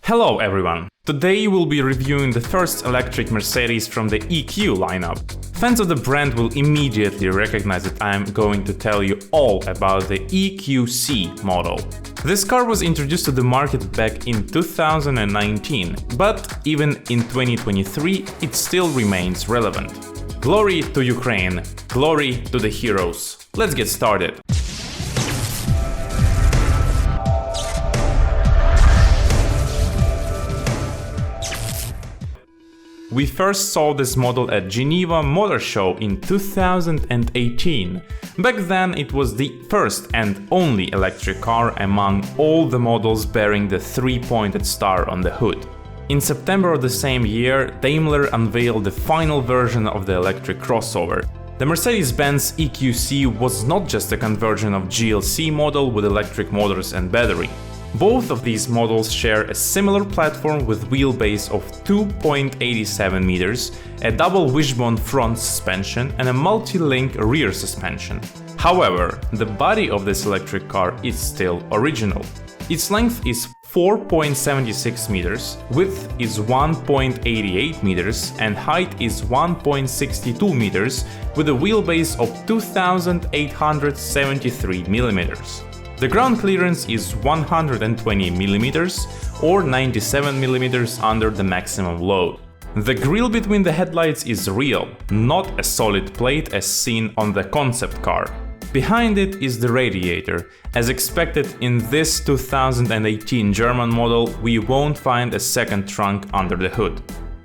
Hello everyone! Today we'll be reviewing the first electric Mercedes from the EQ lineup. Fans of the brand will immediately recognize that I'm going to tell you all about the EQC model. This car was introduced to the market back in 2019, but even in 2023 it still remains relevant. Glory to Ukraine, glory to the heroes. Let's get started. We first saw this model at Geneva Motor Show in 2018. Back then it was the first and only electric car among all the models bearing the three-pointed star on the hood. In September of the same year, Daimler unveiled the final version of the electric crossover. The Mercedes-Benz EQC was not just a conversion of GLC model with electric motors and battery. Both of these models share a similar platform with wheelbase of 2.87 meters, a double wishbone front suspension and a multi-link rear suspension. However, the body of this electric car is still original. Its length is 4.76 meters, width is 1.88 meters and height is 1.62 meters with a wheelbase of 2,873 millimeters. The ground clearance is 120 mm or 97 mm under the maximum load. The grille between the headlights is real, not a solid plate as seen on the concept car. Behind it is the radiator. As expected in this 2018 German model, we won't find a second trunk under the hood.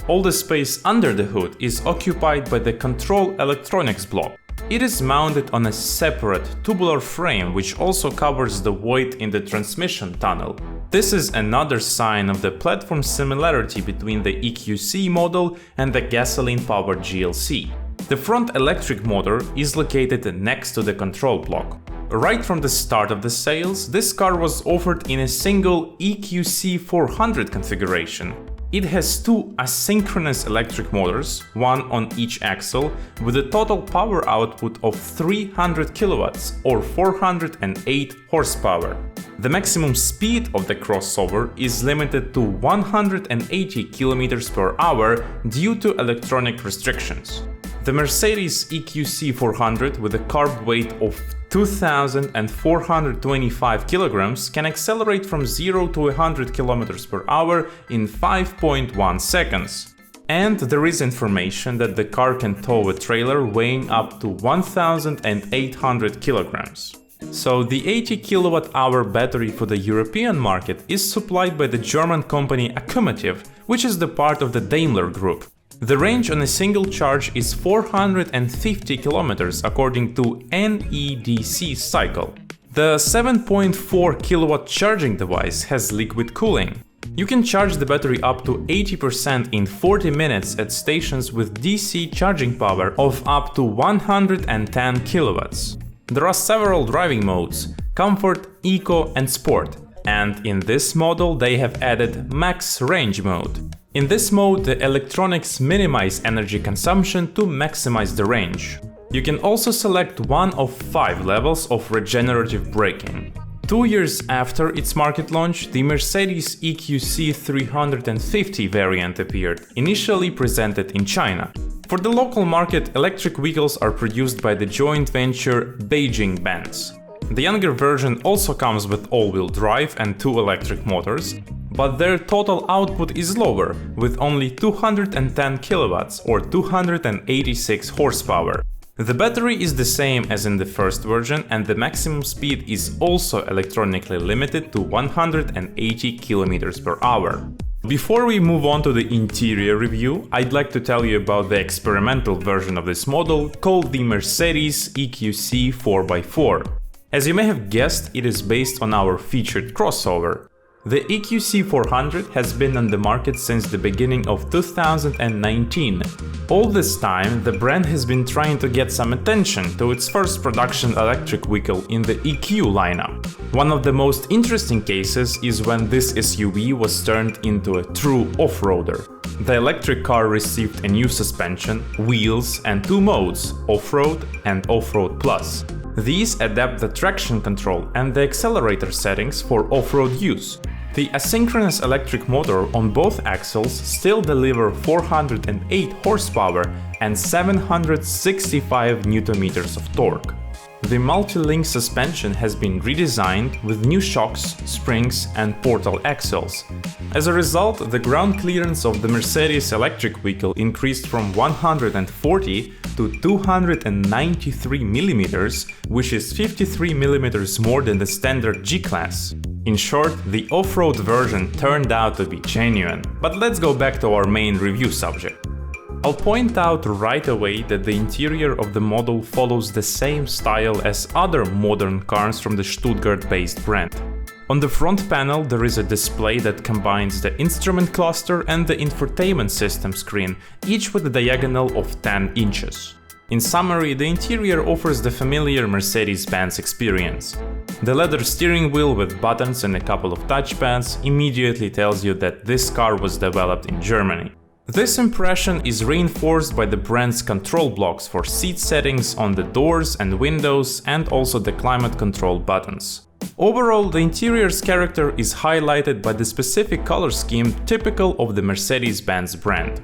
All the space under the hood is occupied by the control electronics block. It is mounted on a separate tubular frame which also covers the void in the transmission tunnel. This is another sign of the platform similarity between the EQC model and the gasoline-powered GLC. The front electric motor is located next to the control block. Right from the start of the sales, this car was offered in a single EQC 400 configuration. It has two asynchronous electric motors, one on each axle, with a total power output of 300 kilowatts or 408 horsepower. The maximum speed of the crossover is limited to 180 km per hour due to electronic restrictions. The Mercedes EQC 400 with a carb weight of 2,425 kilograms can accelerate from 0 to 100 km per hour in 5.1 seconds. And there is information that the car can tow a trailer weighing up to 1,800 kilograms. So the 80 kWh battery for the European market is supplied by the German company Accumulative, which is the part of the Daimler Group. The range on a single charge is 450 kilometers according to NEDC cycle. The 7.4 kilowatt charging device has liquid cooling. You can charge the battery up to 80% in 40 minutes at stations with DC charging power of up to 110 kilowatts. There are several driving modes: Comfort, Eco and Sport, and in this model they have added Max Range mode. In this mode, the electronics minimize energy consumption to maximize the range. You can also select one of 5 levels of regenerative braking. 2 years after its market launch, the Mercedes EQC 350 variant appeared, initially presented in China. For the local market, electric vehicles are produced by the joint venture Beijing-Benz. The younger version also comes with all-wheel drive and 2 electric motors, but their total output is lower, with only 210 kilowatts or 286 horsepower. The battery is the same as in the first version and the maximum speed is also electronically limited to 180 km per hour. Before we move on to the interior review, I'd like to tell you about the experimental version of this model called the Mercedes EQC 4x4. As you may have guessed, it is based on our featured crossover. The EQC 400 has been on the market since the beginning of 2019. All this time, the brand has been trying to get some attention to its first production electric vehicle in the EQ lineup. One of the most interesting cases is when this SUV was turned into a true off-roader. The electric car received a new suspension, wheels and 2 modes, off-road and off-road plus. These adapt the traction control and the accelerator settings for off-road use. The asynchronous electric motor on both axles still deliver 408 horsepower and 765 Nm of torque. The multi-link suspension has been redesigned with new shocks, springs and portal axles. As a result, the ground clearance of the Mercedes electric vehicle increased from 140 to 293 mm, which is 53 mm more than the standard G-Class. In short, the off-road version turned out to be genuine. But let's go back to our main review subject. I'll point out right away that the interior of the model follows the same style as other modern cars from the Stuttgart-based brand. On the front panel there is a display that combines the instrument cluster and the infotainment system screen, each with a diagonal of 10 inches. In summary, the interior offers the familiar Mercedes-Benz experience. The leather steering wheel with buttons and a couple of touchpads immediately tells you that this car was developed in Germany. This impression is reinforced by the brand's control blocks for seat settings on the doors and windows and also the climate control buttons. Overall, the interior's character is highlighted by the specific color scheme typical of the Mercedes-Benz brand.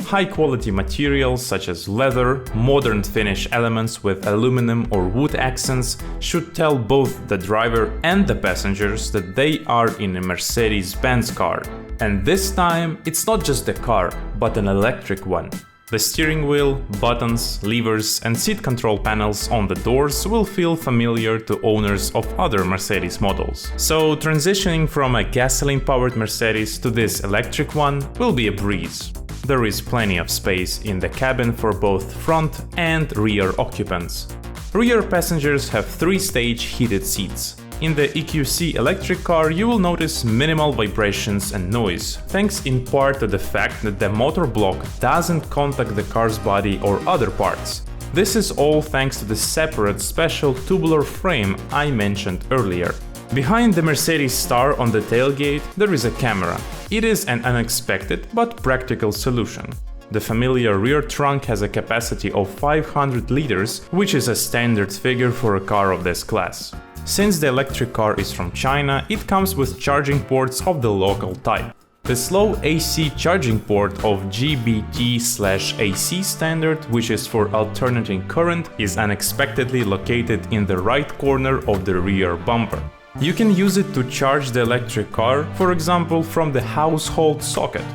High-quality materials such as leather, modern finish elements with aluminum or wood accents should tell both the driver and the passengers that they are in a Mercedes-Benz car. And this time, it's not just a car, but an electric one. The steering wheel, buttons, levers and seat control panels on the doors will feel familiar to owners of other Mercedes models. So transitioning from a gasoline-powered Mercedes to this electric one will be a breeze. There is plenty of space in the cabin for both front and rear occupants. Rear passengers have 3-stage heated seats. In the EQC electric car you will notice minimal vibrations and noise, thanks in part to the fact that the motor block doesn't contact the car's body or other parts. This is all thanks to the separate special tubular frame I mentioned earlier. Behind the Mercedes star on the tailgate there is a camera. It is an unexpected but practical solution. The familiar rear trunk has a capacity of 500 liters, which is a standard figure for a car of this class. Since the electric car is from China, it comes with charging ports of the local type. The slow AC charging port of GBT/AC standard, which is for alternating current, is unexpectedly located in the right corner of the rear bumper. You can use it to charge the electric car, for example, from the household socket.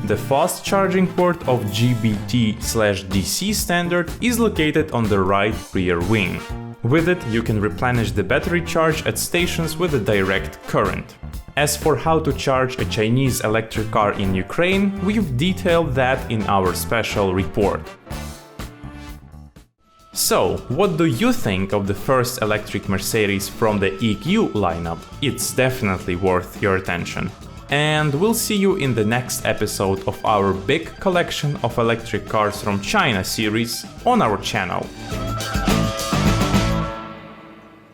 The fast charging port of GBT/DC standard is located on the right rear wing. With it, you can replenish the battery charge at stations with a direct current. As for how to charge a Chinese electric car in Ukraine, we've detailed that in our special report. So, what do you think of the first electric Mercedes from the EQ lineup? It's definitely worth your attention. And we'll see you in the next episode of our big collection of electric cars from China series on our channel.